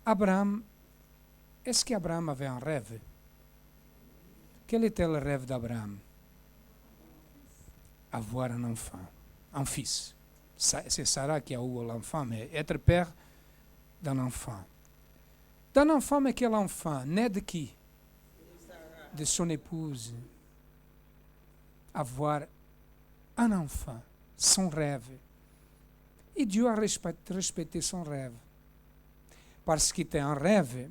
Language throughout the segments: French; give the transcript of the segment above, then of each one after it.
Abraham, est-ce qu'Abraham avait un rêve? Quel était le rêve d'Abraham? Avoir un enfant, un fils. C'est Sarah qui a eu l'enfant, mais être père d'un enfant. D'un enfant, mais quel enfant? Né de qui? De son épouse. Avoir un enfant, son rêve. Et Dieu a respecté son rêve. Parce qu'il était un rêve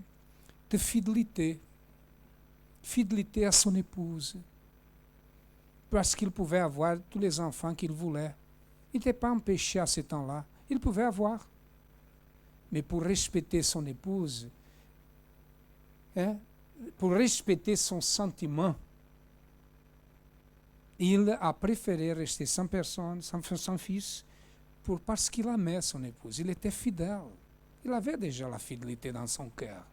de fidélité. Fidélité à son épouse. Parce qu'il pouvait avoir tous les enfants qu'il voulait. Il n'était pas empêché à ce temps-là. Il pouvait avoir. Mais pour respecter son épouse, pour respecter son sentiment, il a préféré rester sans personne, sans fils, parce qu'il aimait son épouse. Il était fidèle. Il avait déjà la fidélité dans son cœur.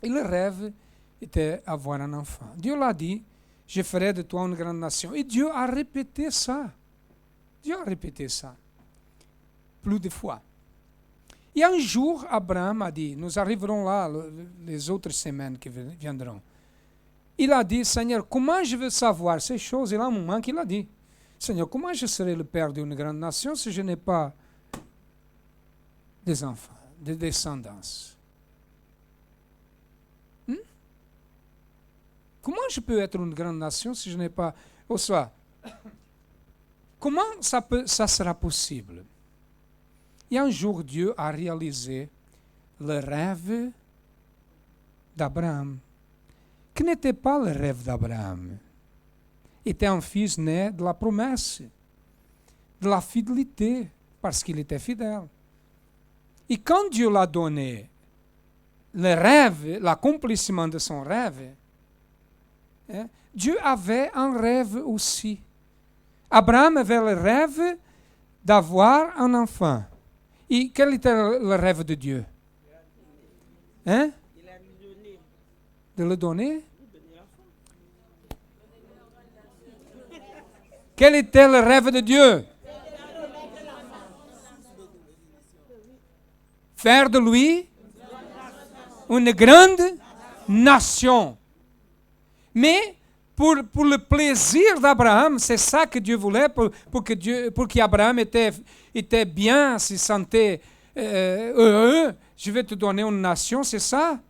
Et le rêve était avoir un enfant. Dieu l'a dit, je ferai de toi une grande nation. Et Dieu a répété ça. Dieu a répété ça. Plus de fois. Et un jour, Abraham a dit, nous arriverons là les autres semaines qui viendront. Il a dit, Seigneur, comment je veux savoir ces choses? Il y a un moment qu'il a dit, Seigneur, comment je serai le père d'une grande nation si je n'ai pas des enfants, des descendants? Comment je peux être une grande nation si je n'ai pas... Ou soit, comment ça sera possible? Et un jour, Dieu a réalisé le rêve d'Abraham, qui n'était pas le rêve d'Abraham. Était un fils né de la promesse, de la fidélité, parce qu'il était fidèle. Et quand Dieu l'a donné le rêve, l'accomplissement de son rêve, Dieu avait un rêve aussi. Abraham avait le rêve d'avoir un enfant. Et quel était le rêve de Dieu? De le donner? Quel était le rêve de Dieu? Faire de lui une grande nation. Mais pour le plaisir d'Abraham, c'est ça que Dieu voulait, pour qu'Abraham était bien, se sentait heureux. Je vais te donner une nation, c'est ça?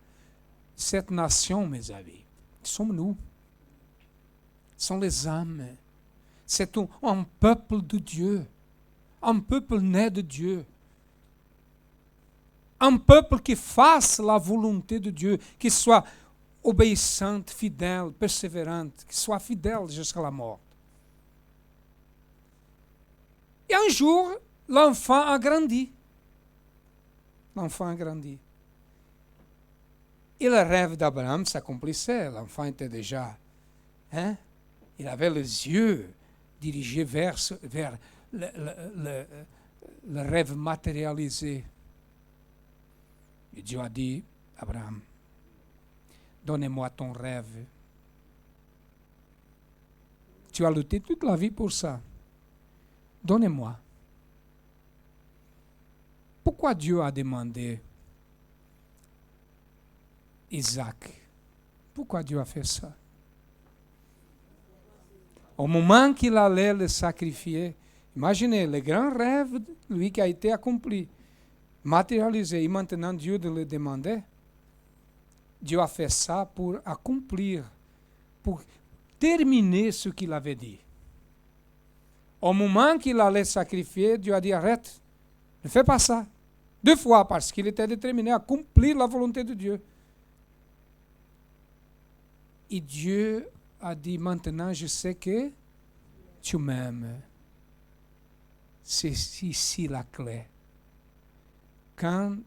Cette nation, mes amis, sommes nous. Sont les âmes. C'est un peuple de Dieu. Un peuple né de Dieu. Un peuple qui fasse la volonté de Dieu, qui soit obéissante, fidèle, persévérante, qui soit fidèle jusqu'à la mort. Et un jour, l'enfant a grandi. L'enfant a grandi. Et le rêve d'Abraham s'accomplissait. L'enfant était déjà... il avait les yeux dirigés vers le rêve matérialisé. Et Dieu a dit, Abraham, donne-moi ton rêve. Tu as lutté toute la vie pour ça. Donne-moi. Pourquoi Dieu a demandé Isaac? Pourquoi Dieu a fait ça? Au moment qu'il allait le sacrifier, imaginez, le grand rêve, lui, qui a été accompli, matérialisé, et maintenant Dieu le demandait. Dieu a fait ça pour accomplir, pour terminer ce qu'il avait dit. Au moment qu'il allait sacrifier, Dieu a dit, arrête, ne fais pas ça. 2 fois, parce qu'il était déterminé à accomplir la volonté de Dieu. Et Dieu a dit, maintenant je sais que tu m'aimes. C'est ici la clé. Quand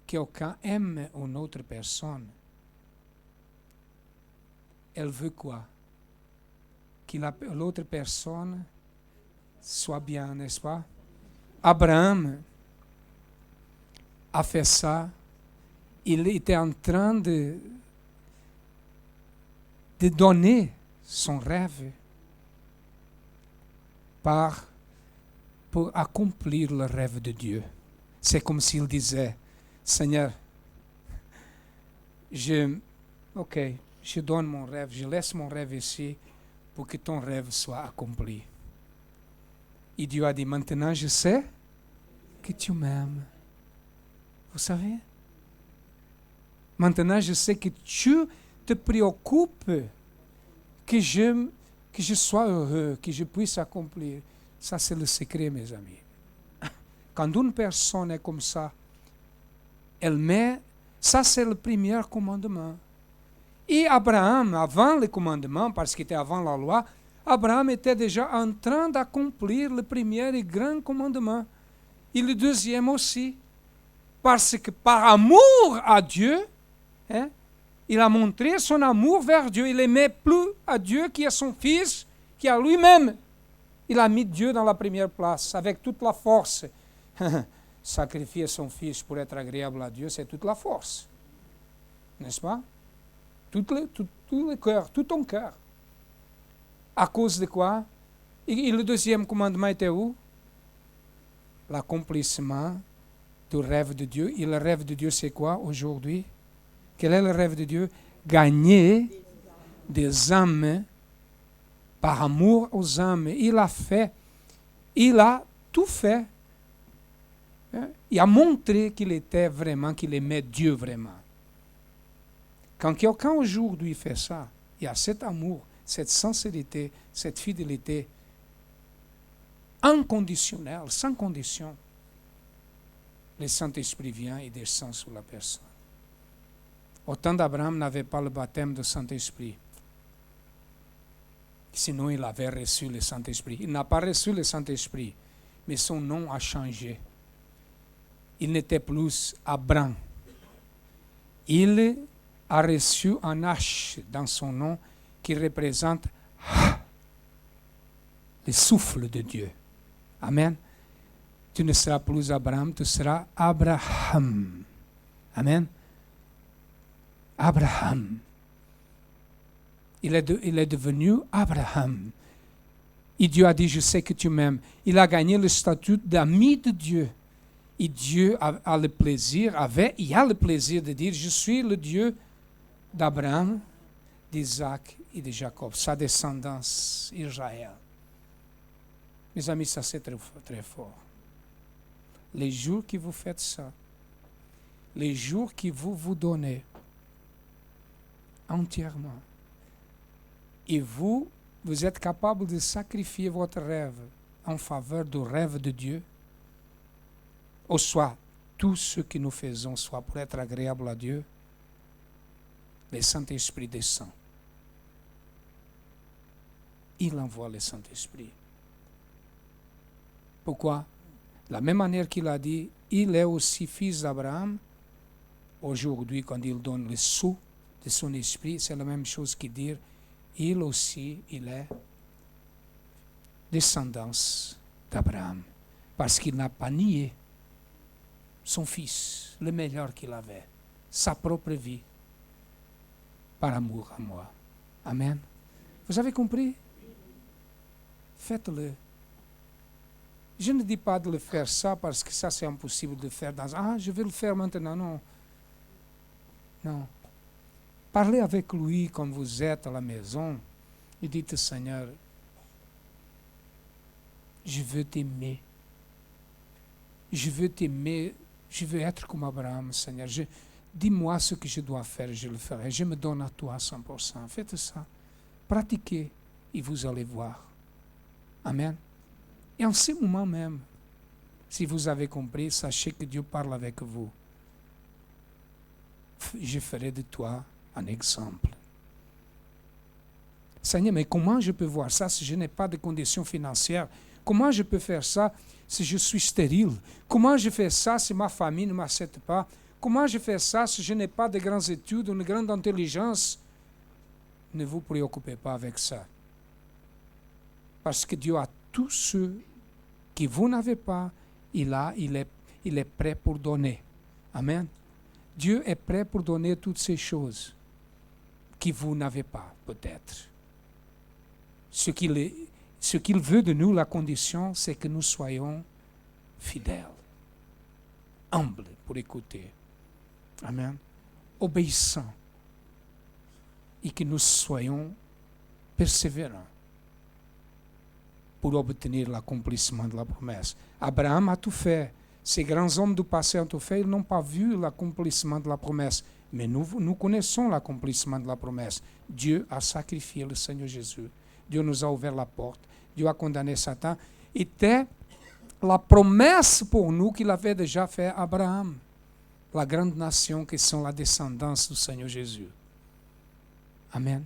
quelqu'un aime une autre personne, elle veut quoi? Que l'autre personne soit bien, n'est-ce pas? Abraham a fait ça. Il était en train de donner son rêve pour accomplir le rêve de Dieu. C'est comme s'il disait, Seigneur, je donne mon rêve, je laisse mon rêve ici pour que ton rêve soit accompli. Et Dieu a dit, maintenant je sais que tu m'aimes. Vous savez? Maintenant je sais que tu te préoccupes que je sois heureux, que je puisse accomplir. Ça, c'est le secret, mes amis. Quand une personne est comme ça, elle met, ça c'est le premier commandement. Et Abraham, avant le commandement, parce qu'il était avant la loi, Abraham était déjà en train d'accomplir le premier et grand commandement. Et le deuxième aussi. Parce que par amour à Dieu, il a montré son amour vers Dieu. Il aimait plus à Dieu qui est son fils, qu'à lui-même. Il a mis Dieu dans la première place, avec toute la force. Sacrifier son fils pour être agréable à Dieu, c'est toute la force. N'est-ce pas? Tout le cœur, tout ton cœur. À cause de quoi? Et le deuxième commandement était où? L'accomplissement du rêve de Dieu. Et le rêve de Dieu, c'est quoi aujourd'hui? Quel est le rêve de Dieu? Gagner des âmes par amour aux âmes. Il a fait, il a tout fait. Il a montré qu'il était vraiment, qu'il aimait Dieu vraiment. Quand quelqu'un aujourd'hui fait ça, il y a cet amour, cette sincérité, cette fidélité inconditionnelle, sans condition. Le Saint-Esprit vient et descend sur la personne. Au temps d'Abraham, n'avait pas le baptême du Saint-Esprit. Sinon, il avait reçu le Saint-Esprit. Il n'a pas reçu le Saint-Esprit, mais son nom a changé. Il n'était plus Abraham. Il a reçu un H dans son nom qui représente le souffle de Dieu. Amen. Tu ne seras plus Abraham, tu seras Abraham. Amen. Abraham. Il est devenu Abraham. Et Dieu a dit, je sais que tu m'aimes. Il a gagné le statut d'ami de Dieu. Et Dieu a le plaisir, il a le plaisir de dire, je suis le Dieu d'Abraham, d'Isaac et de Jacob, sa descendance, Israël. Mes amis, ça c'est très, très fort. Les jours que vous faites ça, les jours que vous vous donnez entièrement, et vous êtes capable de sacrifier votre rêve en faveur du rêve de Dieu, ou soit tout ce que nous faisons, soit pour être agréable à Dieu, le Saint-Esprit descend. Il envoie le Saint-Esprit. Pourquoi? De la même manière qu'il a dit, il est aussi fils d'Abraham. Aujourd'hui, quand il donne le sceau de son esprit, c'est la même chose que dire, il aussi, il est descendance d'Abraham. Parce qu'il n'a pas nié son fils, le meilleur qu'il avait, sa propre vie, par amour à moi. Amen. Vous avez compris? Faites-le. Je ne dis pas de le faire ça parce que ça c'est impossible de faire je vais le faire maintenant. Non. Non. Parlez avec lui quand vous êtes à la maison et dites, Seigneur, je veux t'aimer. Je veux t'aimer. Je veux être comme Abraham, Seigneur. Dis-moi ce que je dois faire, je le ferai. Je me donne à toi à 100%. Faites ça. Pratiquez et vous allez voir. Amen. Et en ce moment même, si vous avez compris, sachez que Dieu parle avec vous. Je ferai de toi un exemple. Seigneur, mais comment je peux voir ça si je n'ai pas de conditions financières? Comment je peux faire ça si je suis stérile? Comment je fais ça si ma famille ne m'accepte pas? Comment je fais ça si je n'ai pas de grandes études, une grande intelligence? Ne vous préoccupez pas avec ça. Parce que Dieu a tout ce que vous n'avez pas, il est prêt pour donner. Amen. Dieu est prêt pour donner toutes ces choses que vous n'avez pas, peut-être. Ce qu'il veut de nous, la condition, c'est que nous soyons fidèles, humbles pour écouter. Amen. Obéissants. Et que nous soyons persévérants pour obtenir l'accomplissement de la promesse. Abraham a tout fait. Ces grands hommes du passé ont tout fait. Ils n'ont pas vu l'accomplissement de la promesse. Mais nous connaissons l'accomplissement de la promesse. Dieu a sacrifié le Seigneur Jésus. Dieu nous a ouvert la porte. Dieu a condamné Satan. Était la promesse pour nous qu'il avait déjà fait à Abraham. La grande nation qui sont la descendance du Seigneur Jésus. Amen.